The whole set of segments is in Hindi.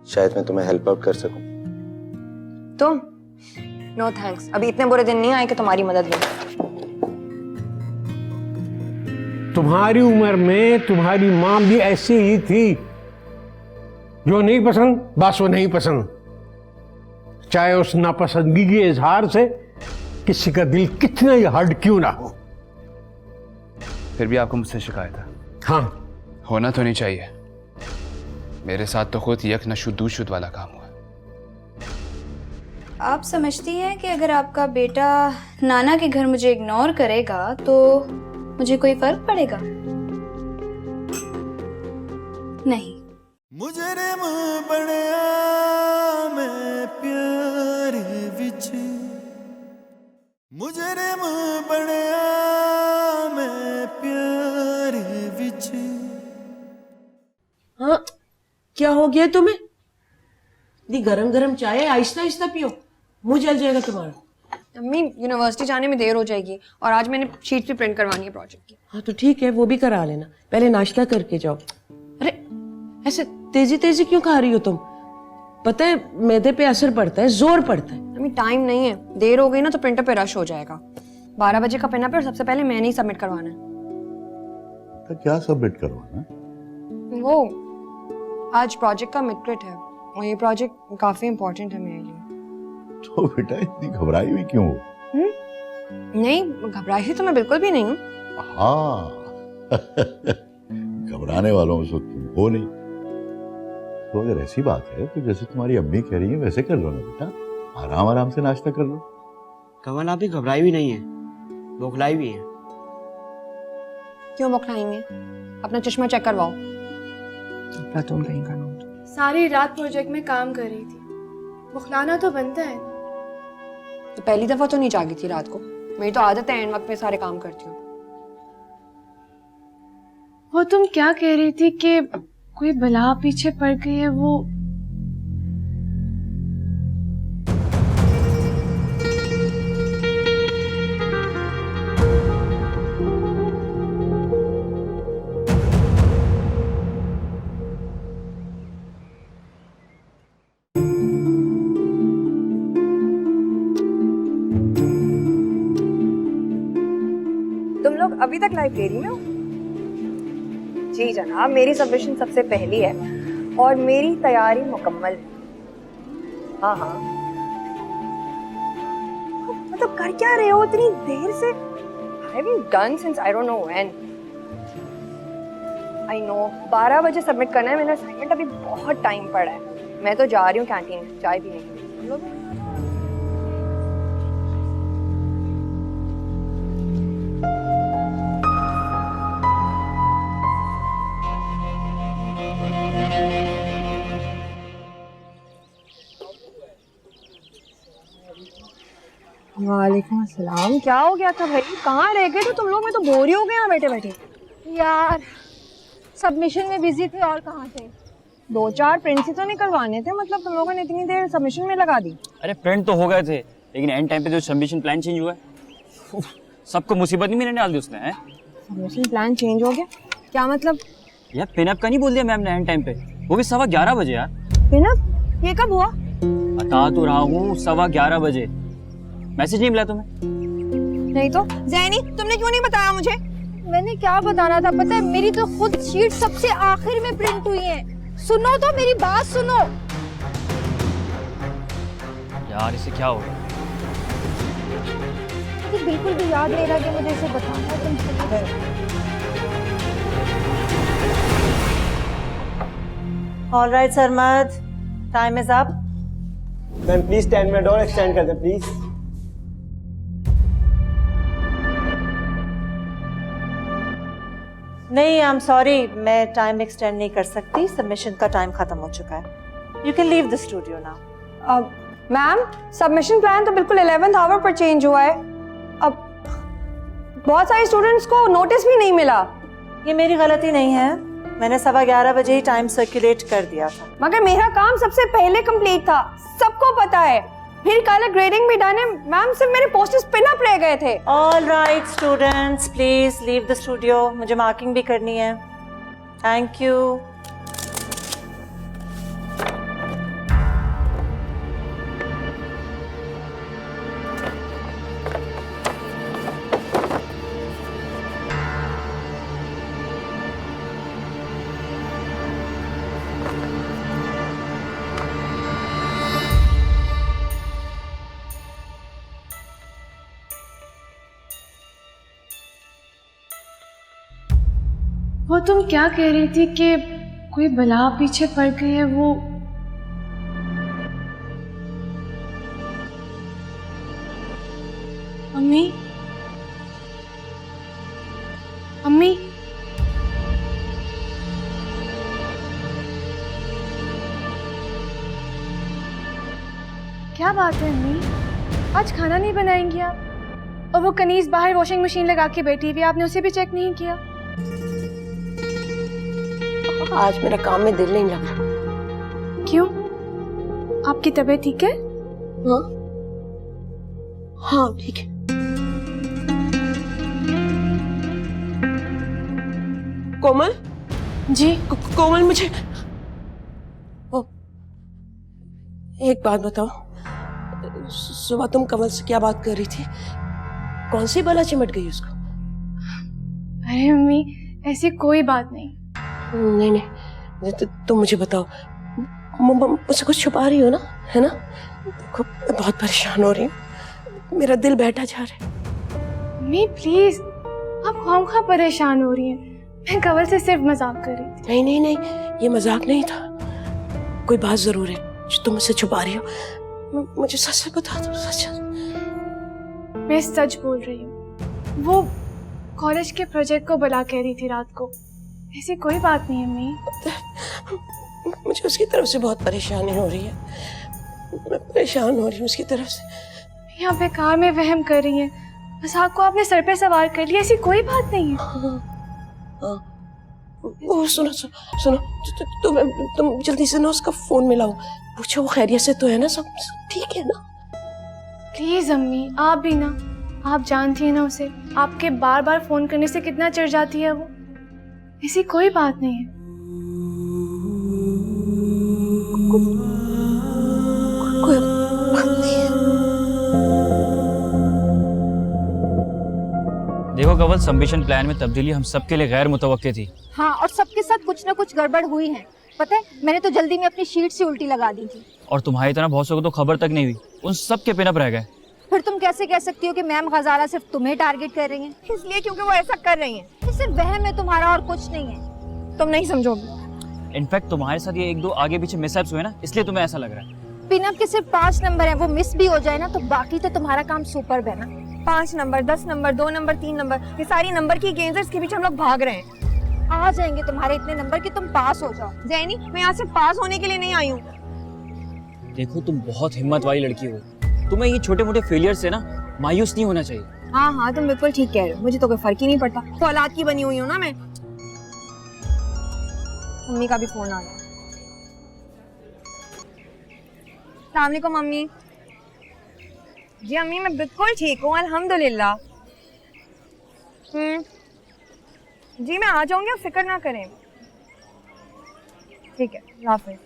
शायद मैं तुम्हें हेल्प आउट कर सकूं। तुम? नो थैंक्स, अभी इतने बुरे दिन नहीं आए कि तुम्हारी मदद लूं। तुम्हारी उम्र में तुम्हारी माँ भी ऐसी ही थी। जो नहीं पसंद बस वो नहीं पसंद, चाहे उस नापसंदगी के इजहार से किसी का दिल कितना ही हार्ड क्यों ना हो। फिर भी आपको मुझसे शिकायत है? हाँ, होना तो नहीं चाहिए। मेरे साथ तो खुद यक नशुद दूशुद वाला काम हुआ। आप समझती हैं कि अगर आपका बेटा नाना के घर मुझे इग्नोर करेगा तो मुझे कोई फर्क पड़ेगा? नहीं। मुजरिम बनया मैं प्यार विच, मुजरिम बनया मैं प्यार विच। हाँ, क्या हो गया तुम्हें? दी गरम गरम चाय आहिस्ता आहिस्ता पियो, मुंह जल जाएगा तुम्हारा। अम्मी, यूनिवर्सिटी जाने में देर हो जाएगी और आज मैंने शीट भी प्रिंट करवानी है प्रोजेक्ट की। हाँ तो ठीक है, वो भी करा लेना, पहले नाश्ता करके जाओ। अरे ऐसे तेजी तेजी क्यों खा रही हो तुम? पता है मैदे पे असर पड़ता है, जोर पड़ता है। अम्मी टाइम नहीं है, देर हो गई ना तो प्रिंटर पे रश हो जाएगा। 12 बजे का पेन पे और सबसे पहले मैंने ही सबमिट करवाना है। तो क्या सबमिट करवाना? वो आज प्रोजेक्ट का मिड है और ये प्रोजेक्ट काफी इम्पोर्टेंट है मेरे लिए। तो बेटा इतनी घबराई हुई क्यों हो? नहीं, घबराई हुई तो मैं बिल्कुल भी नहीं हूँ। हाँ घबराने वालों में तुम हो नहीं। तो अगर ऐसी बात है तो जैसे तुम्हारी अम्मी कह रही है वैसे कर लो ना बेटा, आराम आराम से नाश्ता कर लो। कमल आप भी घबराई भी नहीं है, बौखलाई भी है। क्यों बौखलाएंगे? अपना चश्मा चेक करवाओ। तुम कहीं का नाम सारी रात प्रोजेक्ट में काम कर रही थी, बौखलाना तो बनता है। तो पहली दफा तो नहीं जागी थी रात को, मेरी तो आदत है एंड वक्त पे सारे काम करती हूँ। वो तुम क्या कह रही थी कि कोई बला पीछे पड़ गई है? वो तुम लोग अभी तक लाइब्रेरी में हो? जी जनाब, मेरी सबमिशन सबसे पहली है और मेरी तैयारी मुकम्मल है। हाँ हाँ, मतलब कर क्या रहे हो इतनी देर से? I haven't done since I don't know when. I know 12 बजे सबमिट करना है, मेरा असाइनमेंट अभी बहुत टाइम पड़ा है। मैं तो जा रही हूँ कैंटीन चाय पीने के लिए। तुम लोग? वालेकुम अस्सलाम। क्या हो गया था भाई, कहाँ रह गए थे तुम लोग? मैं तो बोर ही हो गया बैठे बैठे। यार सबमिशन में बिजी थे और कहाँ थे। 2-4 प्रिंट ही तो नहीं करवाने थे, मतलब तुम लोगों ने इतनी देर सबमिशन में लगा दी। अरे प्रिंट तो हो गए थे, लेकिन एंड टाइम पे जो सबमिशन प्लान चेंज हुआ है, सबको मुसीबत नहीं मिलने डाल दी उसने। है सबमिशन प्लान चेंज हो गया? क्या मतलब? यार पिनअप का नहीं बोल दिया मैम ने एंड टाइम पे, वो भी 11:15 बजे। यार पिनअप? ये कब हुआ? बता तो रहा हूँ 11:15 बजे। मैसेज नहीं मिला तुम्हें? नहीं तो ज़ैनी, तुमने क्यों नहीं बताया मुझे? मैंने क्या बताना था, पता है मेरी तो खुद शीट सबसे आखिर में प्रिंट हुई है। सुनो तो मेरी बात सुनो। यार इसे क्या हो गया? तो बिल्कुल भी याद नहीं रहा कि मुझे इसे बताना तुम। All right, Sarmad, time is up. Ma'am please 10 minute और एक्सटेंड कर दे प्लीज। नहीं, आई एम सॉरी, मैं टाइम एक्सटेंड नहीं कर सकती। सबमिशन का टाइम खत्म हो चुका है। You can leave the studio now. Ma'am, submission plan तो बिल्कुल 11th आवर पर चेंज हुआ है। अब बहुत सारे स्टूडेंट्स को नोटिस भी नहीं मिला। ये मेरी गलती नहीं है, मैंने 11:15 बजे ही टाइम सर्कुलेट कर दिया था। मगर मेरा काम सबसे पहले कंप्लीट था, सबको पता है। फिर कल ग्रेडिंग भी डन है मैम, सिर्फ मेरे पोस्टर्स पिन अप रह गए थे। All right students, please leave the studio, मुझे मार्किंग भी करनी है। Thank you. वो तुम क्या कह रही थी कि कोई बला पीछे पड़ गई है? वो अम्मी, अम्मी, क्या बात है अम्मी? आज खाना नहीं बनाएंगी आप? और वो कनीज बाहर वॉशिंग मशीन लगा के बैठी हुई, आपने उसे भी चेक नहीं किया? आज मेरा काम में दिल नहीं लग रहा। क्यों? आपकी तबीयत ठीक है? हाँ हाँ ठीक है। कोमल जी। कोमल मुझे एक बात बताओ, सुबह तुम कमल से क्या बात कर रही थी? कौन सी बला चिमट गई उसको? अरे अम्मी, ऐसी कोई बात नहीं। नहीं नहीं, तुम मुझे बताओ, मुझसे कुछ छुपा रही हो ना, है ना? देखो मैं बहुत परेशान हो रही हूँ, मेरा दिल बैठा जा रहा है। अम्मी प्लीज, आप खामखा परेशान हो रही हैं। मैं कवल से सिर्फ मजाक कर रही थी। नहीं नहीं नहीं, ये मजाक नहीं था, कोई बात जरूर है जो तुम मुझसे छुपा रही हो। मुझे सच से बता दो, सच। मैं सच बोल रही हूँ। वो कॉलेज के प्रोजेक्ट को बुला कह रही थी रात को। ऐसी कोई बात नहीं अम्मी। मुझे उसकी तरफ से बहुत परेशानी हो रही है, मैं परेशान हो रही हूँ उसकी तरफ से। यहाँ बेकार में वहम कर रही हैं। मजाक को आपने सर पे सवार कर लिया, ऐसी कोई बात नहीं है। वो सुनो सुनो, तुम जल्दी से ना उसका फोन मिलाओ, पूछो वो खैरियत से तो है ना, सब ठीक है ना? प्लीज अम्मी, आप भी ना, आप जानती हैं ना उसे, आपके बार बार फोन करने से कितना चिढ़ जाती है वो। ऐसी कोई बात नहीं है। कोई बात नहीं है। देखो कवल, सबमिशन प्लान में तब्दीली हम सबके लिए गैर मुतवक्के थी। हाँ, और सबके साथ कुछ ना कुछ गड़बड़ हुई है। पता है, मैंने तो जल्दी में अपनी शीट से उल्टी लगा दी थी। और तुम्हारी तरह बहुत सौ को तो खबर तक नहीं हुई, उन सब के पिनअप रह गए। फिर तुम कैसे कह सकती हो कि मैम गजारा सिर्फ तुम्हें टारगेट कर रही हैं? इसलिए क्योंकि वो ऐसा कर रही हैं। ये सिर्फ वहम है तुम्हारा और कुछ नहीं है। तुम नहीं समझोगे। इनफैक्ट तुम्हारे साथ ये 1-2 आगे पीछे मिसहैप्स हुए ना, इसलिए तुम्हें ऐसा लग रहा है। पिनअप के सिर्फ 5 नंबर हैं, वो मिस भी हो जाए ना तो बाकी तो तुम्हारा काम सुपर्ब है ना। 5 नंबर, 10 नंबर, 2 नंबर, 3 नंबर, ये सारी नंबर की गेंजर्स के बीच हम लोग भाग रहे हैं। आ जाएंगे तुम्हारे इतने नंबर कि तुम पास हो जाओ। जैनी, मैं यहाँ से पास होने के लिए नहीं आई हूँ। देखो तुम बहुत हिम्मत वाली लड़की हो, तुम्हें ये छोटे मोटे फेलियर से ना मायूस नहीं होना चाहिए। हाँ हाँ, तुम बिल्कुल ठीक कह रहे हो, मुझे तो कोई फर्क ही नहीं पड़ता। तो औलाद की बनी हुई हूँ ना मैं। मम्मी का भी फोन आ गया। अस्सलाम वालेकुम मम्मी। जी अम्मी, मैं बिल्कुल ठीक हूँ अल्हम्दुलिल्लाह। जी मैं आ जाऊंगी, आप फिक्र ना करें। ठीक है, अल्लाह हाफ़िज़।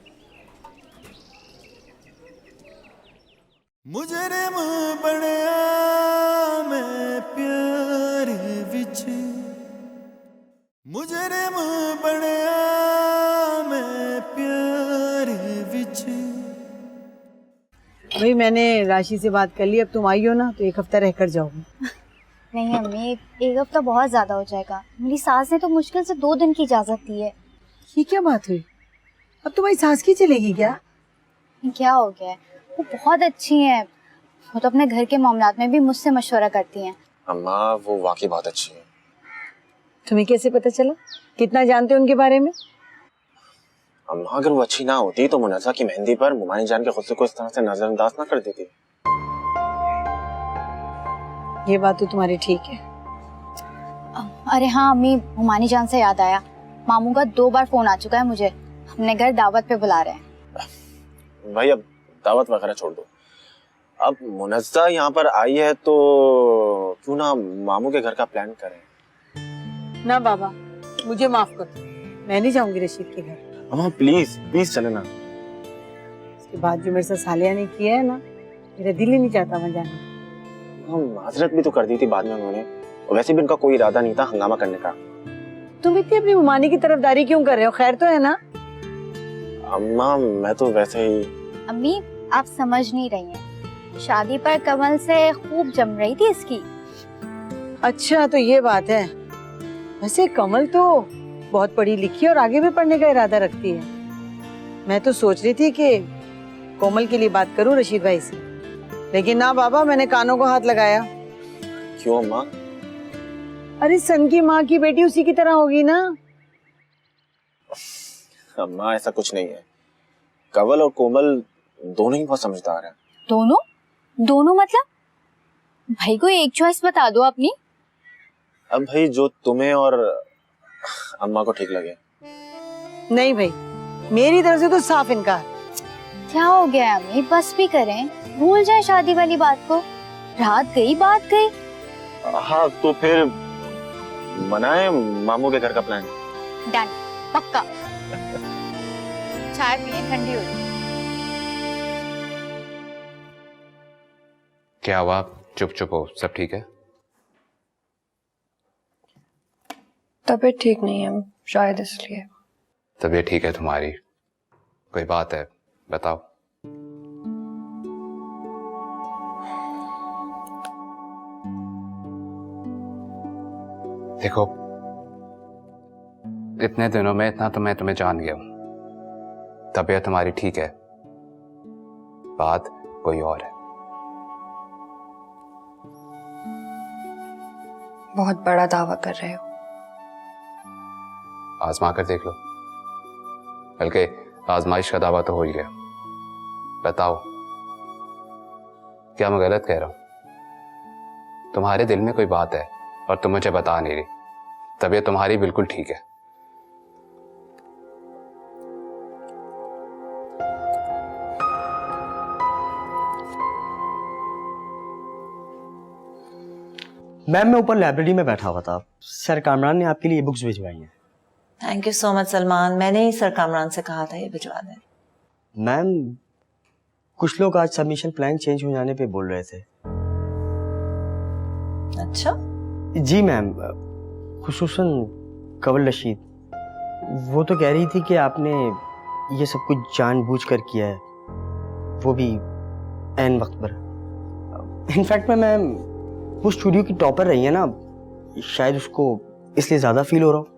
मुजरिम बनया मैं प्यार विच, मुजरिम बनया मैं प्यार विच। भाई मैंने राशि से बात कर ली, अब तुम आई हो ना तो 1 हफ्ता रह कर जाओगे। नहीं अम्मी, 1 हफ्ता बहुत ज्यादा हो जाएगा। मेरी सास ने तो मुश्किल से 2 दिन की इजाजत दी है। ये क्या बात हुई? अब तुम्हारी सास की चलेगी क्या? क्या हो गया है? वो बहुत अच्छी हैं। वो तो अपने घर के मामलात में भी मुझसे मशवरा करती हैं। अम्मा वो वाकई बहुत अच्छी है। तुम्हें कैसे पता चला? कितना जानते हो उनके बारे में? अम्मा अगर वो अच्छी ना होती तो मुनज़्ज़ा की मेहंदी पर मुमानी जान के गुस्से को इस तरह से नजरअंदाज ना कर देती। ये बात तो तुम्हारी ठीक है। अरे हाँ अम्मी, मुमानी जान से याद आया, मामू का 2 बार फोन आ चुका है मुझे, अपने घर दावत पे बुला रहे हैं। भाई अब दावत वगैरह छोड़ दो, अब मुनज़्ज़ा यहाँ पर आई है तो क्यों ना मामू के घर का प्लान करें। ना बाबा, मुझे माफ कर दो, मैं नहीं जाऊंगी रशीद के घर। अम्मा प्लीज प्लीज चले ना। इसके बाद जो मेरे साथ सालिया ने किया है ना, मेरा दिल ही नहीं चाहता वहाँ जाना। हम माजरत भी तो कर दी थी बाद में उन्होंने, और वैसे भी उनका कोई इरादा नहीं था हंगामा करने का। तुम इतनी अपनी मुमानी की तरफदारी क्यों कर रहे हो? खैर तो है ना? अम्मा मैं तो वैसे ही। अम्मी आप समझ नहीं रही हैं, शादी पर कमल से खूब जम रही थी इसकी। अच्छा तो ये बात है। वैसे कमल तो बहुत पढ़ी लिखी और आगे भी पढ़ने का इरादा रखती है। मैं तो सोच रही थी कि कोमल के लिए बात करूं रशीद भाई से, लेकिन ना बाबा, मैंने कानों को हाथ लगाया। क्यों अम्मा? अरे सन की माँ की बेटी उसी की तरह होगी ना। अम्मा ऐसा कुछ नहीं है, कंवल और कोमल दोनों ही बहुत समझदार हैं। दोनों? दोनों मतलब? भाई को एक चॉइस बता दो अपनी। अब भाई जो तुम्हें और अम्मा को ठीक लगे। नहीं भाई, मेरी तरफ से तो साफ इनकार। क्या हो गया अम्मी, बस भी करें, भूल जाए शादी वाली बात को। रात गई बात गई। हाँ तो फिर मनाए मामू के घर का प्लान। डन, पक्का। चाय पिए, ठंडी हो रही। क्या हुआ? चुप चुप हो, सब ठीक है? तबीयत ठीक नहीं है शायद, इसलिए। तबीयत ठीक है तुम्हारी? कोई बात है, बताओ। देखो, इतने दिनों में इतना तो मैं तुम्हें जान गया हूं। तबीयत तुम्हारी ठीक है, बात कोई और है। बहुत बड़ा दावा कर रहे हो। आजमा कर देख लो, बल्कि आजमाइश का दावा तो हो ही गया। बताओ, क्या मैं गलत कह रहा हूं? तुम्हारे दिल में कोई बात है और तुम मुझे बता नहीं रही। तबीयत तुम्हारी बिल्कुल ठीक है। मैम, मैं ऊपर लाइब्रेरी में बैठा हुआ था, सर कामरान ने आपके लिए बुक्स भिजवाई हैं। Thank you so much Salman, मैंने ही सर कामरान से कहा था ये भिजवा दें। मैम, कुछ लोग आज सबमिशन प्लान चेंज हो जाने पे बोल रहे थे। अच्छा? जी मैम, खुसूसन कंवल रशीद। वो तो कह रही थी कि आपने ये सब कुछ जानबूझकर किया है, वो भी ऐन वक्त पर। इनफैक्ट मैम, वो स्टूडियो की टॉपर रही है ना, शायद उसको इसलिए ज्यादा फील हो रहा हो।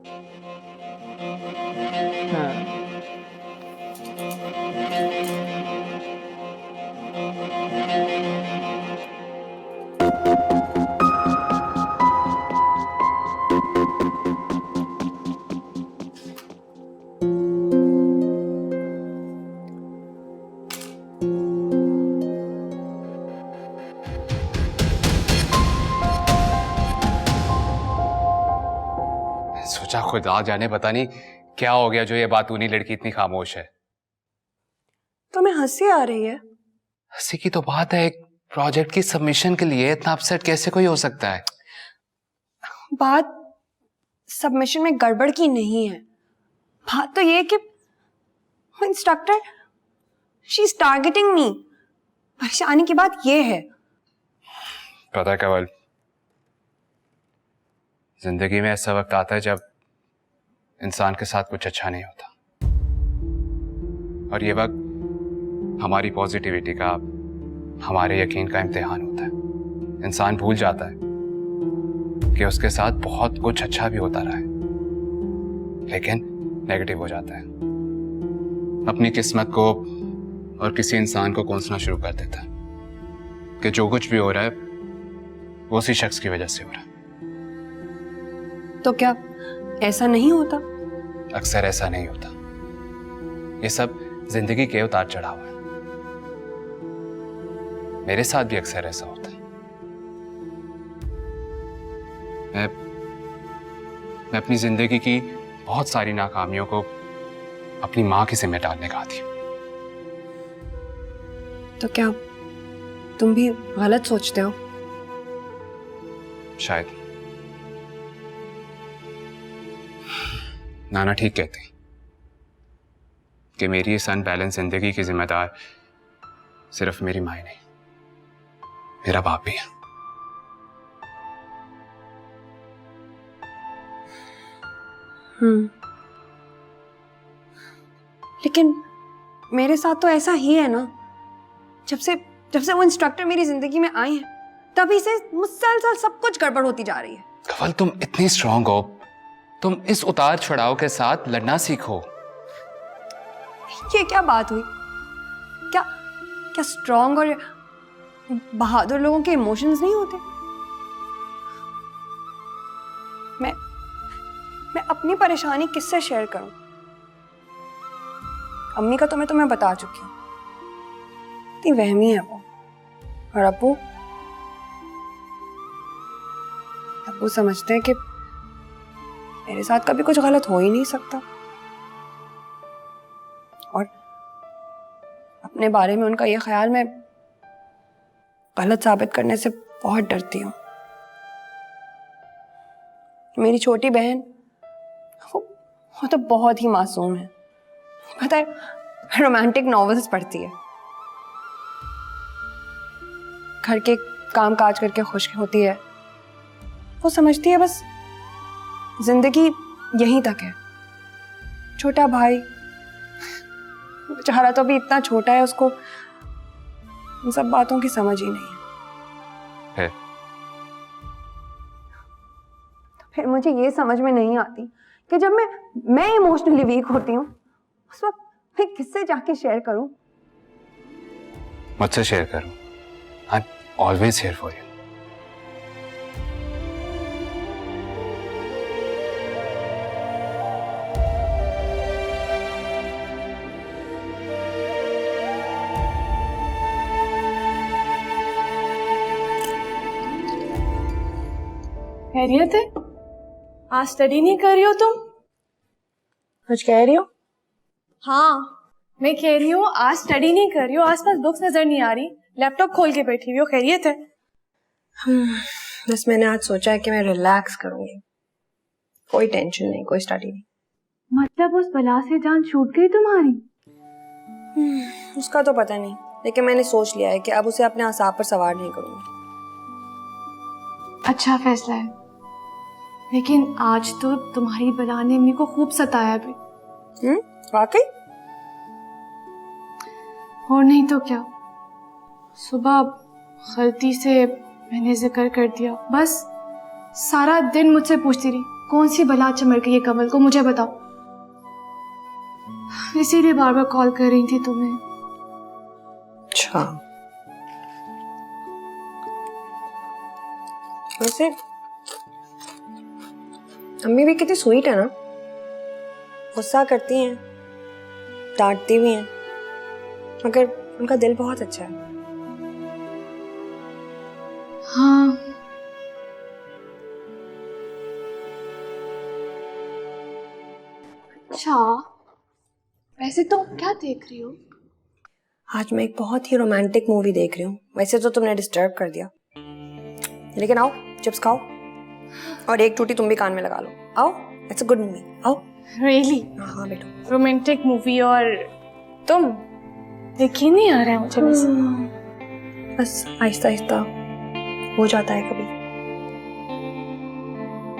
सोचा खुदा जाने पता नहीं क्या हो गया जो ये बातूनी लड़की इतनी खामोश है। तुम्हें हंसी आ रही है? हंसी की तो बात है, एक प्रोजेक्ट की सबमिशन के लिए इतना अपसेट कैसे कोई हो सकता है? बात सबमिशन में गड़बड़ की नहीं है, बात तो ये कि इंस्ट्रक्टर शी इज टारगेटिंग मी। परेशानी की बात ये है। पता है कंवल, जिंदगी में ऐसा वक्त आता है जब इंसान के साथ कुछ अच्छा नहीं होता, और ये वक्त हमारी पॉजिटिविटी का, हमारे यकीन का इम्तिहान होता है। इंसान भूल जाता है कि उसके साथ बहुत कुछ अच्छा भी होता रहा है, लेकिन नेगेटिव हो जाता है। अपनी किस्मत को और किसी इंसान को कोसना शुरू कर देता है कि जो कुछ भी हो रहा है वो उसी शख्स की वजह से हो रहा है। तो क्या ऐसा नहीं होता? अक्सर ऐसा नहीं होता। ये सब जिंदगी के उतार चढ़ाव है। मेरे साथ भी अक्सर ऐसा होता है। मैं अपनी जिंदगी की बहुत सारी नाकामियों को अपनी मां के जिम्मे डालने का आदी हूं। तो क्या तुम भी गलत सोचते हो? शायद। नाना ठीक कहते हैं कि मेरी इस अनबैलेंस जिंदगी की जिम्मेदार सिर्फ मेरी माँ ही नहीं, मेरा बाप भी है। लेकिन मेरे साथ तो ऐसा ही है ना। जब से वो इंस्ट्रक्टर मेरी जिंदगी में आए हैं तभी से मुसलसल सब कुछ गड़बड़ होती जा रही है। कंवल, तुम इतनी स्ट्रांग हो, तुम इस उतार चढ़ाव के साथ लड़ना सीखो। ये क्या बात हुई? क्या क्या स्ट्रॉन्ग और बहादुर लोगों के इमोशंस नहीं होते? मैं अपनी परेशानी किससे शेयर करूं? अम्मी का तो मैं तुम्हें बता चुकी हूँ, इतनी वहमी है वो। और अब्बू समझते हैं कि मेरे साथ कभी कुछ गलत हो ही नहीं सकता, और अपने बारे में उनका ये ख्याल मैं गलत साबित करने से बहुत डरती हूँ। मेरी छोटी बहन वो तो बहुत ही मासूम है, पता है, रोमांटिक नॉवेल्स पढ़ती है, घर के काम काज करके खुश होती है। वो समझती है बस जिंदगी यहीं तक है। छोटा भाई बेचारा तो अभी इतना छोटा है, उसको इन सब बातों की समझ ही नहीं है। तो फिर मुझे ये समझ में नहीं आती कि जब मैं इमोशनली वीक होती हूँ उस वक्त मैं किससे जाके शेयर करूं? मुझसे शेयर करो। I am always here for you. खैरियत है? आज स्टडी नहीं कर रही हो तुम? कुछ कह रही हो? हाँ, मैं कह रही हूँ आज स्टडी नहीं कर रही हो, आसपास बुक्स नजर नहीं आ रही, लैपटॉप खोल के बैठी हुई हो। खैरियत है? बस मैंने आज सोचा है कि मैं रिलैक्स करूंगी, कोई टेंशन नहीं, कोई स्टडी नहीं। मतलब उस बला से जान छूट गई तुम्हारी? उसका तो पता नहीं, लेकिन मैंने सोच लिया है कि अब उसे अपने असाब पर सवार नहीं करूंगी। अच्छा फैसला है, लेकिन आज तो तुम्हारी बला ने अम्मी को खूब सताया भी। वाकई? और नहीं तो क्या, सुबह गलती से मैंने जिक्र कर दिया, बस सारा दिन मुझसे पूछती रही कौन सी बला चमक गई है कमल को, मुझे बताओ। इसीलिए बार बार कॉल कर रही थी तुम्हें। अच्छा, वैसे अम्मी भी कितनी स्वीट है ना, गुस्सा करती हैं, डांटती भी हैं, मगर उनका दिल बहुत अच्छा है। हाँ, अच्छा वैसे तुम क्या देख रही हो? आज मैं एक बहुत ही रोमांटिक मूवी देख रही हूँ। वैसे तो तुमने डिस्टर्ब कर दिया, लेकिन आओ चिप्स खाओ और एक टूटी तुम भी कान में लगा लो। आओ, इट्स अ गुड मूवी, आओ। रियली? हाँ बेटो, रोमांटिक मूवी और तुम? यकीन नहीं आ रहा है मुझे। बस आहिस्ता आहिस्ता हो जाता है कभी।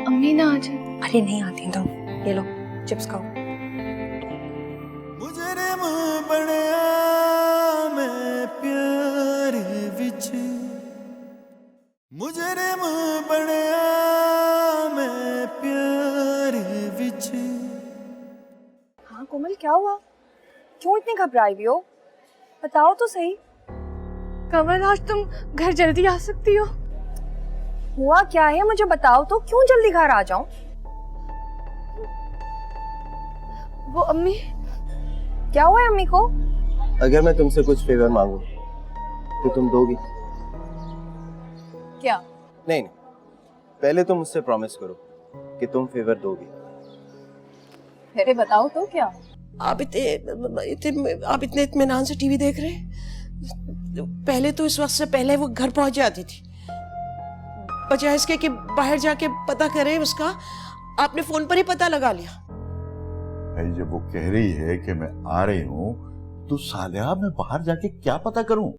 अम्मी ना आ जाए? अरे नहीं आती तुम, ये लो चिप्स खाओ। मुजरिम बनया मैं प्यार विच, मुजरिम बनया मैं प्यार विच। हाँ कोमल, क्या हुआ? क्यों इतनी घबराई हुई हो? बताओ तो सही। कमल, आज तुम घर जल्दी आ सकती हो? हुआ क्या है मुझे बताओ तो, क्यों जल्दी घर आ जाऊं? वो अम्मी। क्या हुआ है अम्मी को? अगर मैं तुमसे कुछ फेवर मांगू तो तुम दोगी? क्या? नहीं, पहले तुम मुझसे प्रॉमिस करो कि तुम फेवर दोगी। अरे बताओ तो क्या? आप इतने इत्मीनान से टीवी देख रहे हैं? पहले तो इस वक्त से पहले वो घर पहुंच जाती थी, बजाय इसके कि बाहर जाके पता करे उसका, आपने फोन पर ही पता लगा लिया। भाई जब वो कह रही है कि मैं आ रही हूँ तो सालिया मैं बाहर जाके क्या पता करूं?